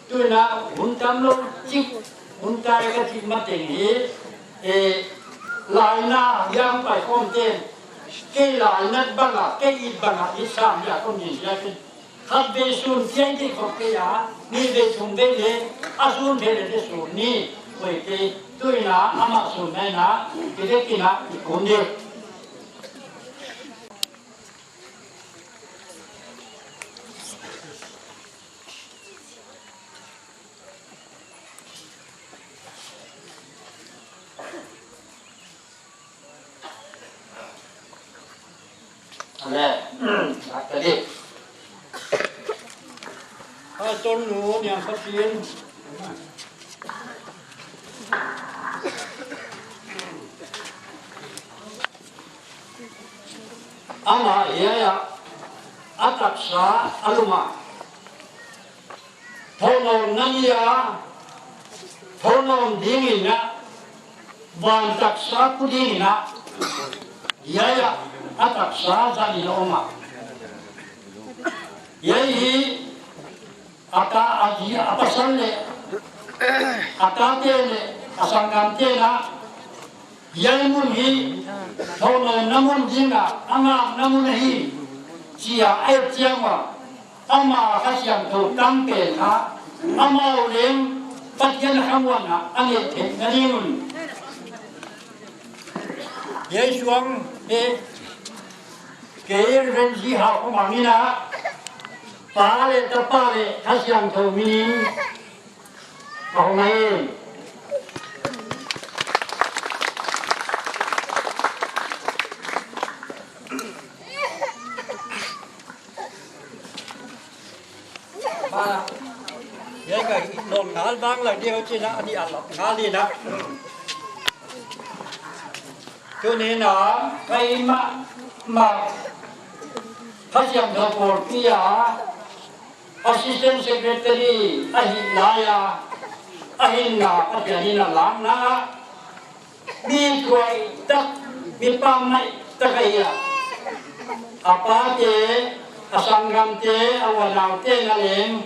tôi là hun tam lô chích hun cài cái chích mà tiền hí lại na yang phải không tiền cái lại nát bằng à cái ít bằng à ít sam ya không nhìn ra cái khát về xuân thiên thì không cái à ni về xuân về lệ xuân về lệ xuân ni vậy thì tôi là ama xuân này là cái là cũng được nè, cái đi. Tôn lúa nhà phát triển. Ama ya, atak sa aluma. Thonon nanya, thonon dingina, ban tak sa pudina. Ya. Atak sa jadi oma. Yai ata aji apa sanle, ata tele asangam tela. Yai muni thono namun jinga anga namun hi cia air ciama ama kasiam tu tampe ha ama uleng bagian hamwana angin ngariun. Yai suang cái人喜好不忙呢，把嘞都把嘞，他想透明，好没？啊，一个弄眼帮来的好似啦，啲阿落眼哩啦，就你嗱，係嘛？Hasyam Dhapur Pia Assistant Secretary Ahilaya Ahina Ahyahina Langna Bi Kuai Tak Bi Pamai Takaya Apa Te Asanggam Te Awanau Te Naleng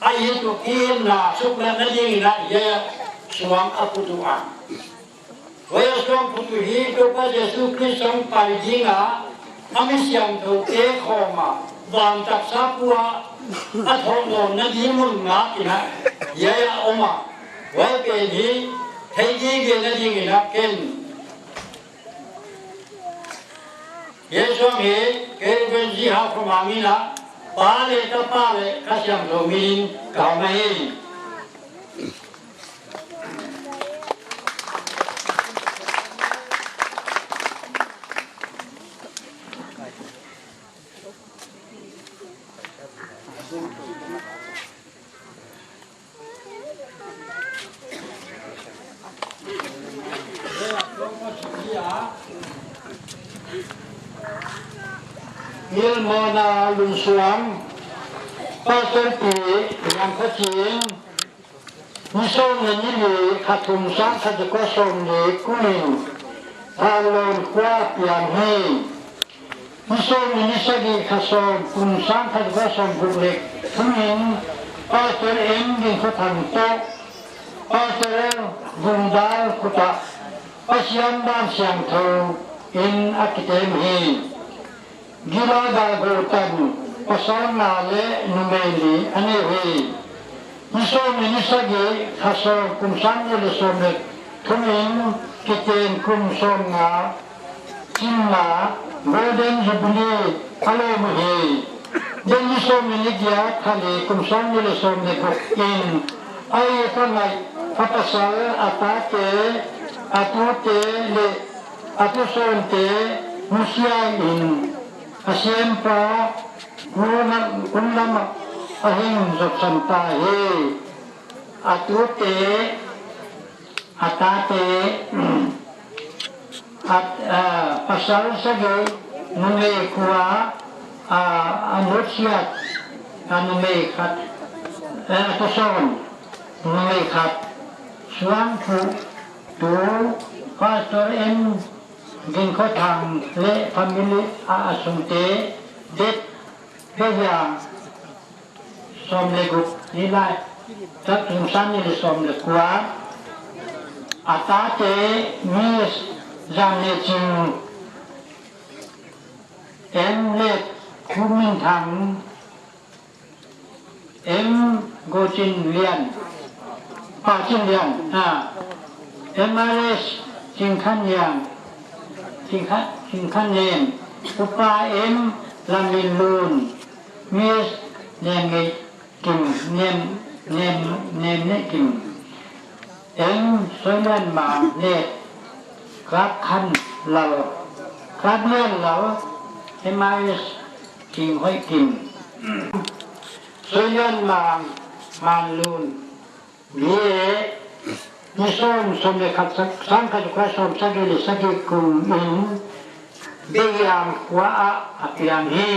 Ahitu Kina Sukla Nading Na Ya Suang Aputuan Waya Suang Putuhi Dopa Yesu Krisang Pai Jinga Kami siang tu koma, bantak sapua, atau nanti munga ina, ya oma, wajib ni, heji gina gina ken. Yesuami kerja hak mamina, pale tapale kasiam domin kau mai. Ilmona lunsuang pasal pi yang kecil musuh ini katung sang kosong di kuning talon kuat yang hei musuh ini segi kosong sang kosong publik kuning pasal ini kotang tok pasal bundal kota pasian dan siang tu in akademi Gila bagutan pasal nale numeli anewi. Musuh ini sagi kasar kumsang le somek kuning kiten kumsonga cinna golden jubilee kalau muhi. Dan musuh ini dia kali kumsang le somek in ay kanai kapasal atake atute le atusonte musyain Asyempa kunlam ahing zaksantahe atute atate at pasal sage nunge kuwa anusyat anume kat atoson nunge kat suang ku tu pastor en Gin ko thang le family asumte det beya som legup nilai tak insan ni som le kwa atate mis zamne ching em le kumin thang em go chin lian pa chin lian em ares ching khan yang ching khan nen upa em lamin lun mis nem nge kim nem ne kim em soi lian ma neครับคันเราครับเลื่อนเราให้มากินห้อยกินช่วยเลื่อนมาลูนมีส้มสมเด็จขัดสังขัดความสมสักกี่สักกี่กลุ่มอินเบียงขวาอับยังฮี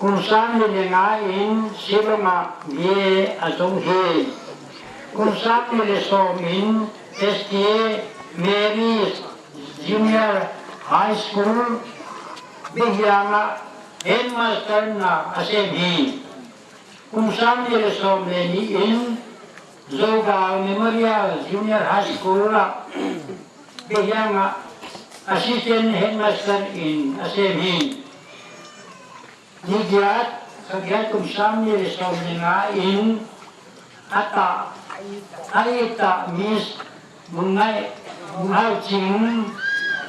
กุมสังเลี้ยงอินสิลมาเบียอจงฮีกุมสังเลี้ยงสมอินเอสเอMary's Junior High School bigyan headmaster na asemhi kung saan nila somleniin Zoga Memorial Junior High School bigyan assistant headmaster in asemhi nigiyat kagyat kung saan nila somlenain ata ayita Miss Mungay Mungay Ching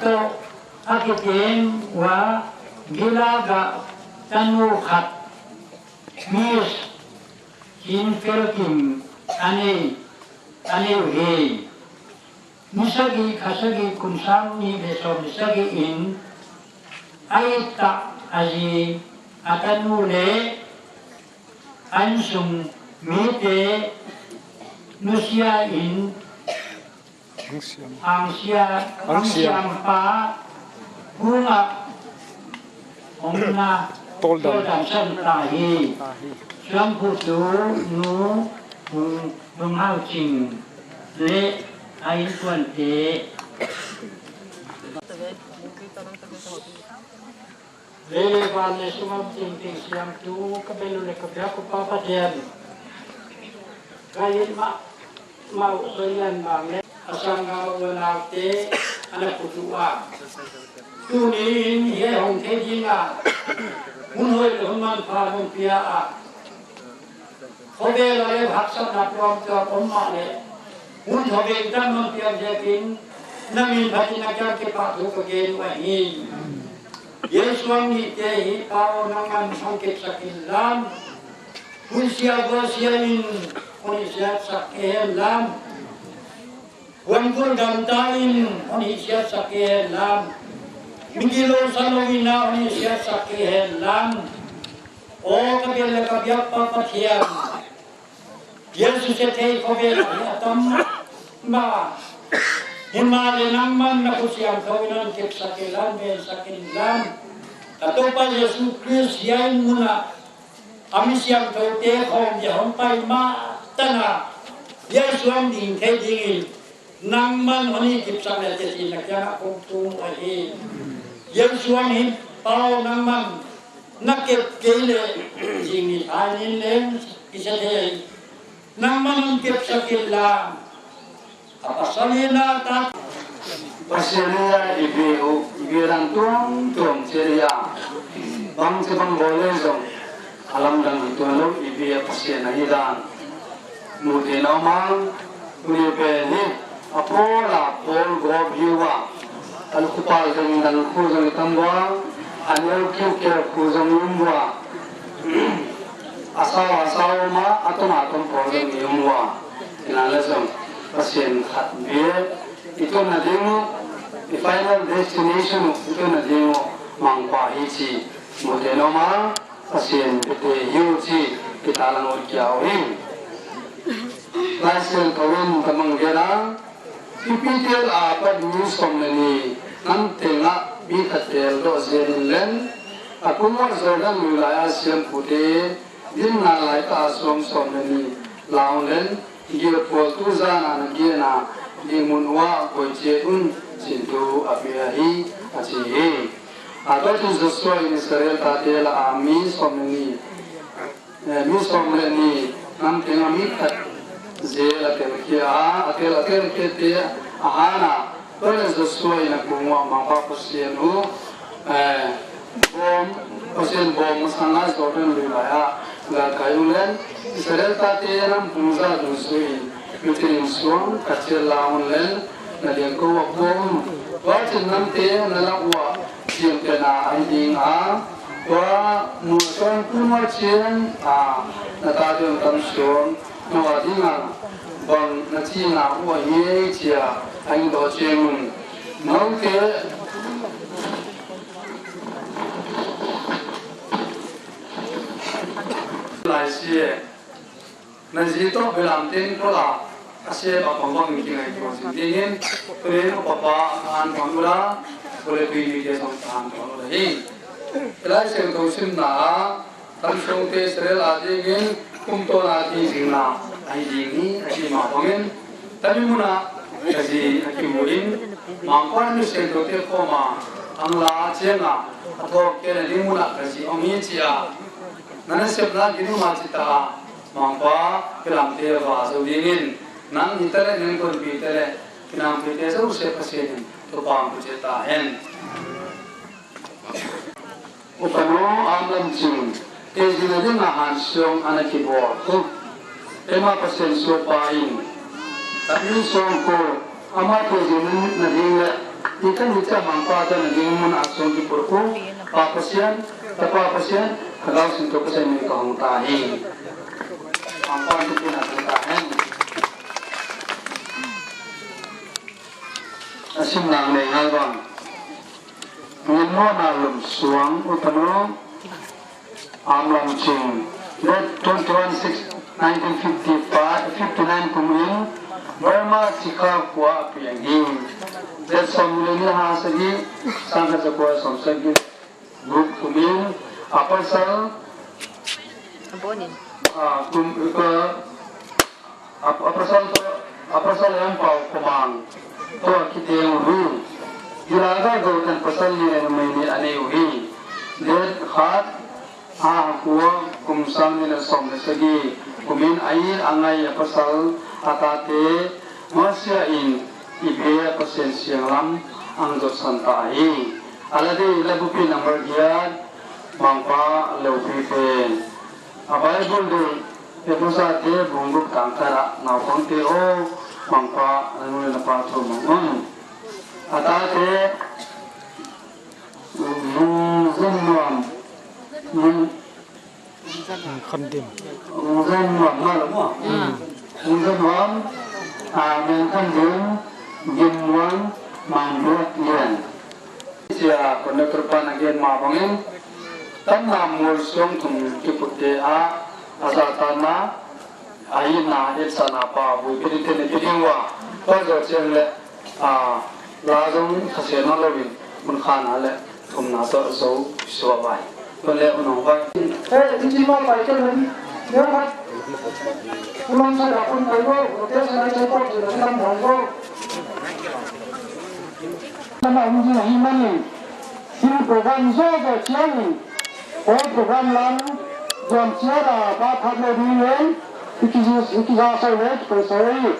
to akitin wa gilaga tanukhat Miss Chin Philippin ane misagi kasagi kunsang ni besom misagi in ayita aji atanule ansung mite nusya in angsiam pa bunga ongna toldan san tahi sang putu nu hau ching le ain tuan te le vale sumam ching ting siam tu kabelu le kabya ko papa dian kain mau soyan mangne asanga wanate ana putua tunin ye hong the jinga unhoi human pha hong pia a khobe la le bhaksa na prom to omma le un thobe tan non pia je kin namin bhatina kya ke pa thu ko gen wa hi yeswang ni te hi pao nangan sangket sakin lam Husia gosiain onisia saken lam Wangkul gantain onisia saken lam Mingilo salowina onisia saken lam O kabele kabyak papathiam Yesu setei kobel atam ma Himale nangman na kusiam kawinan kip sakilan ben sakin lam Katopa Yesu Christ yain muna Ami siang tau te khom ya hom pai ma tana yai suam ding the ding nang man oni kip sang le te sin na kya kong tu a hi yai suam hi pao nang man nak ke le jing ni ai ni le isa the nang man kip sakil la apa salina ta Pasilia ibiran tuang ceria bang sebang boleh dong alam dan itu lalu ibi pasien hidan mungkin orang punya beli apola pol gobiwa kalau kupal dan kuzang tambah anel kira kuzang umwa asal ma atom pol dan umwa inalasam pasien khat biar itu nadimo the final destination itu nadimo mangpa hici mungkin orang pasien itu yuji kita langut jauh ini. Pasien kawin tamang gerang, pipitil apa news komeni nanti nak bikatel dosen len. Aku mau zoran mulai asian putih, din nalai ta som komeni laulen. Dia potu zana ngiana di munwa koceun sintu abiahi acihe. Atau tu sesuai ini Israel tadi lah amis komeni nam tengah mikat zela terkia akel ketia ahana tolen sesuai nak bunga mangpa pasienu bom sangat zoten lilaya la kayulen Israel tati nam punza dusui lutin suang kacil laun len na dia ko bom wajin nam te na lawa siang kena anjing wa muson kumar cian na tadi tam suang na wadinga bang na cina wa ye cia anh do cian mau ke lai xie na ji to belam ten ko la asie ba bang mi ngai ko sin tin pre no papa an bangula bole pi ni je song tan ko la hi lai se to sim na tan song te sre la de gen kum to na ti jing na ai jing ni ai ma bangin tani muna ji aki muin mang kwan ni se to te ko ma ang la che na atho ke ni muna ji omi chia nana sebna gini macita mangpa kelam te va so dingin nang hitale neng kon bitale kinam bite so se pasen to pam pujeta hen upano amlam chin te jina de na han syong anaki bo ko ema pasen so pain tapi song ko ama te jina na dinga ikan hica mangpa ta na dingun asong ki purko pa pasen tapa pasen kalau untuk saya mengkong tahi, apa itu pun akan tahan. Asim nang lengal bang, mengenmo nalum suang utano amlam cing. Date 21/6/1959 kumin Burma Sikha kuah piangi. Date somleni hasagi sangat sebuah somsagi grup kumin. Apa sal? Apa sal yang pau kumang? To kita yang hu. Julaga gautan pasal ni ramai ni ane hui. Ded khat kuah kumsang ni nasom segi. Kumin air angai apa sal atate masya in ibe pasen siang lam anggot santai. Alade lagu pi number giat. Mangpa lewi pen, apa yang boleh? Eposa te bungguk tangkara, naupun te mangpa anu lepa tu mangun. Ata te zumwam, kondim, zumwam malu, zumwam, yang kondim, jumwam, mangbut yen. Siapa konduktor panagian mabangin? Tanah mulsong tum kipute asatana aina etsana pa bu pirite piringwa pajo chengle lazong khasena lobin mun khana le thumna to zo sobai to le unong ba inji ma pai ke ni ne ha ulang sa ra pun pai go te sa na chepo de na nam go na inji hi mani sin program zo go chiang program lan jom siara ba thadle dien ikiza sa net persoi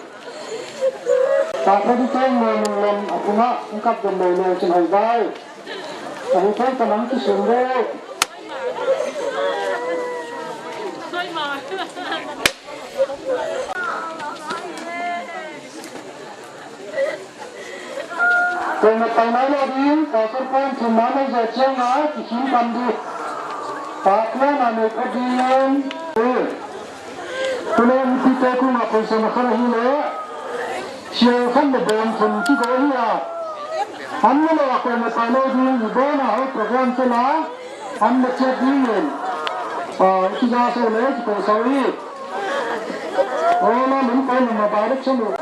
ta thadi teng mon apuna ungkap den le chen hai dai tahi thai tanang ki sumre soi ma Kung nagpainay na din, kasur po ang sumamay sa siyang kisim kandu. Pakla na may kadiyan. Kung ang pita ko nga po sa nakarahila, siya kan na bayan sa nito iya. Ano na ako nagpainay din, iba na ako program sila, ang nagsiya din. Ikigasa ulit, ipasawin. Oo naman po, mabalik sa mo.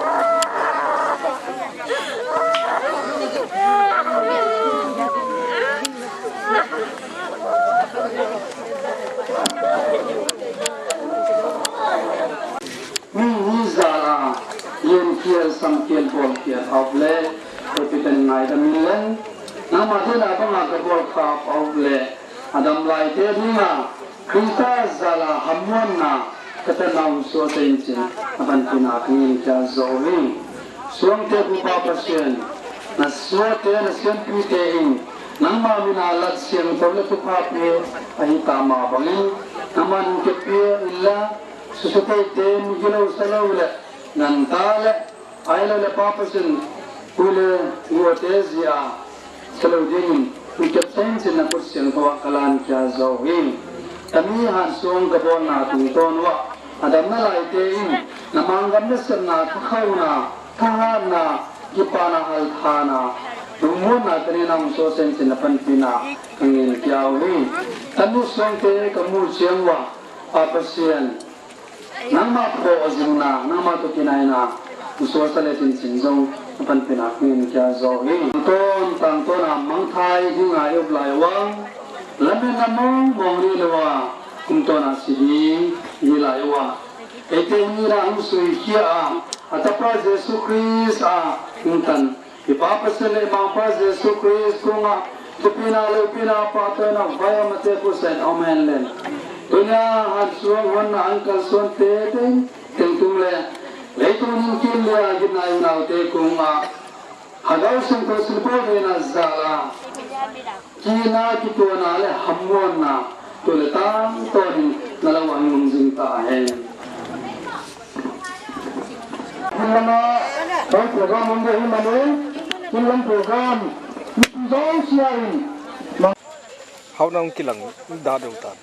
Zara yen kiel sam kiel bol kiel avle kapitan ngai damilen nama dia apa ngak bol kap avle adam lai te dinga kita zala hamwan na kata nam so tencin aban pinakingin kya zohi suang te bupa pasien na so te na sian pite in nang ma minalat siang tolle tu pape ahi tama bangin naman ke pia illa susukai te mujilo salawle nan tale ayla le papasin kule uotezia salawdin ukap tencin na kursian kawa kalan kya zohi kami hansung kabon na tungton wa adam na laitein namangam na sana kakhauna kahana gipana halthana rumun na kaninam sosen sinapan pina kangin kiawi tanu songte kamu siangwa apasian nama po azuna nama to kinaina usosale tin sinjong napan pina kangin kia zohi ton na mangthai hinga yob laiwang labi namong mongri lewa kumtona sidi hilaiwa ete nira amsui kia atapa Yesu Christ kumtan ipapa sele mapa Yesu Christ kunga tupina lepina patena vaya mate kusen amen len dunia hansuang honna angkal son tete tentumle leitunin kilya ginayu naute kunga hagaw sungko sulpo na zala kina kita nale hamuan na tuletang toni nalawang mungjing tahen. Mana baik program mungjing mana? Kilang program jauh siarin. How nang kilang dah ada hutan.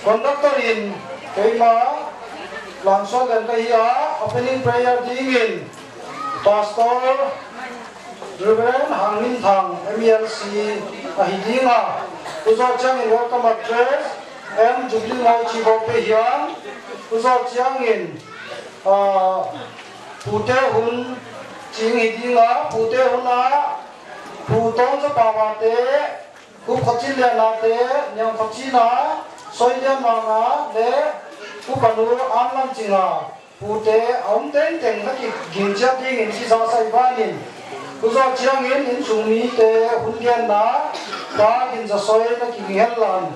Conductor in Kema langsung dan kaya opening prayer dingin Pastor Reverend Hangmin Thang MLC Ahidinga Uzok Chiang in welcome address M Jubilee Ngoi Chibok Pehian Uzok Chiang in Pute Hun Ching Hidinga Pute Huna Putong sa Pawate Kupachilya Nate Nyang Pachina Soyden Manga Le Kupanu Anlam Chinga phụ tế ông tên thành nó kịp gìn chấp đi nghìn chỉ do sai va nghìn cứ do chiang in in sung mi tế hun điên đá ta gìn do soi nó kịp hết lần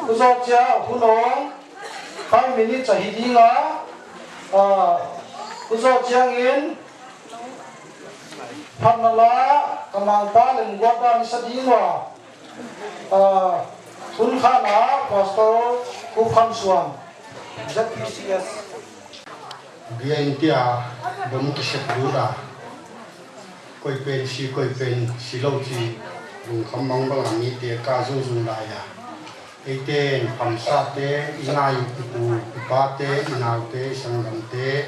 cứ do chia hun ông 5 minutes cho đi ngã cứ do chiang in phát nó lá cầm mang ba lần qua ba đi sát đi ngã hun khăn á pastor khu khăn xuân rất PCS dia intia bom ki se dura koi pen si lo chi bung khamang bang ami te ka zu zu la ya eten pham sa te inai pu pa te inau te sangam te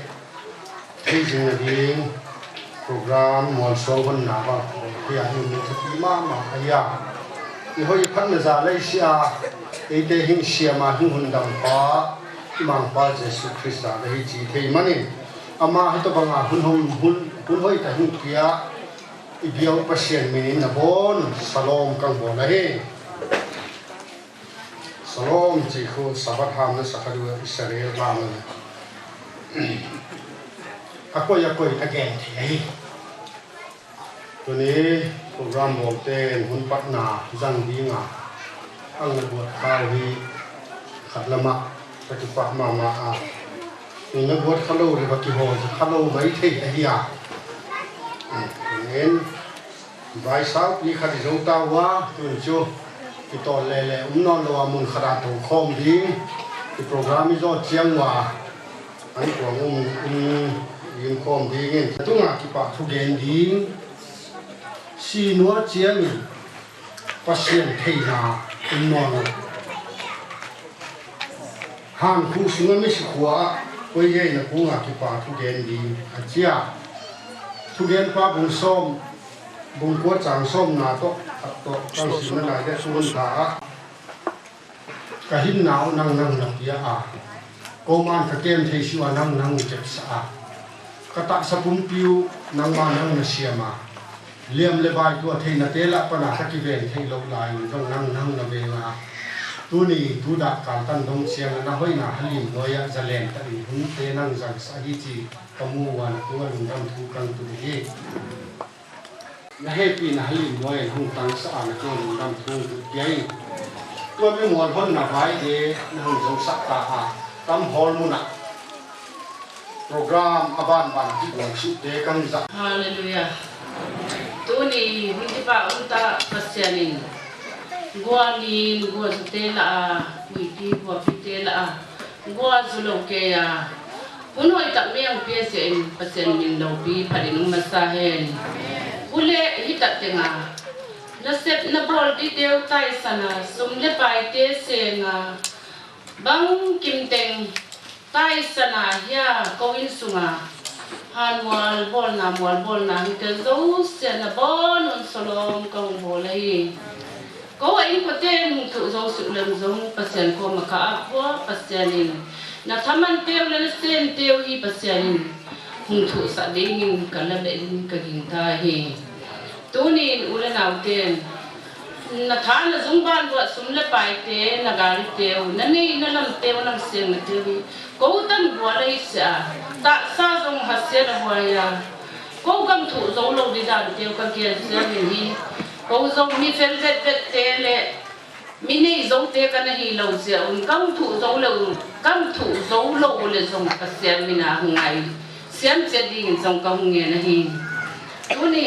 thei jing ding program mol so ban na ba ya ni ti ma ya ni hoi phan na za lai sia ete hing sia ma hing hun dam pa mang pa Jesu Christa da hi chi thei mani ama hi to banga hun hoi ta hin kia i biau pasien min na bon salom kang bon la he salom chi khu sabat ham na sakhadu Israel ram akoi again thei to ni program bol ten hun patna jang di nga ang buat khau hi khatlama taki pa mama ni na buat khalo ri ba ki ho khalo mai thei a hiya nen bai sau ni khati zo ta wa tu chu ki to le non lo mun khara to khom ding ki program i zo chiang wa ai ko yin khom ding en tu nga ki pa thu gen ding si no chiang ni pasien thei na non han khu sunga mi sikwa oi ye na ku nga ki pa thu gen di achia thu gen pa bung som bung ko chang som na to kang sin na de sun ta ka hin nau nang na pia a ko man ka kem thei siwa nang che sa ka ta sa pum piu nang ma nang na siama liam le bai tu thei na te la pa na ka ki ven thei lo lai dong nang na ve nga tu ni tu da kan tan dong chiang na hoi na halim noya zalen ta ni hun te nang jang sa hi chi kamu wan tu lung dam thu kang tu hi na happy na halim noya hung tang sa na ko lung dam thu tu yai tu mi mo hon na bai de na hung jong sak ta a kam hol mu na program aban ban ki bong su te kang za hallelujah tu ni hindi pa unta pasyanin gua ni gua stela witi gua fitela gua zulong ke ya punoi tak miang PSN pasien min lobi padin masahen ule hitat tenga na set na bol di deu tai sana sumle pai te senga bang kim teng tai sana ya kowin sunga han bol na ke zo se na bon on solom kong bolai ko ai ko ten tu zo su lem zo pasien ko maka akwa pasienin na thaman teu le sen teu hi pasienin hung thu sa ding kala be ka ging ta hi tu ni ule nau ten na than na zung ban wa sum le pai te na gari teu na ni na lam teu nam sen na teu ko tan bua le sa ta sa zong ha se na bua ya ko gam thu zo lo di da teu ka kia se ni hi ko zo mi fel vet te le mi nei zo te ka na hi lo sia un kam thu zo lo le zong ka se mi na ngai siam che ding zong ka nge na hi tu ni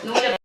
nu le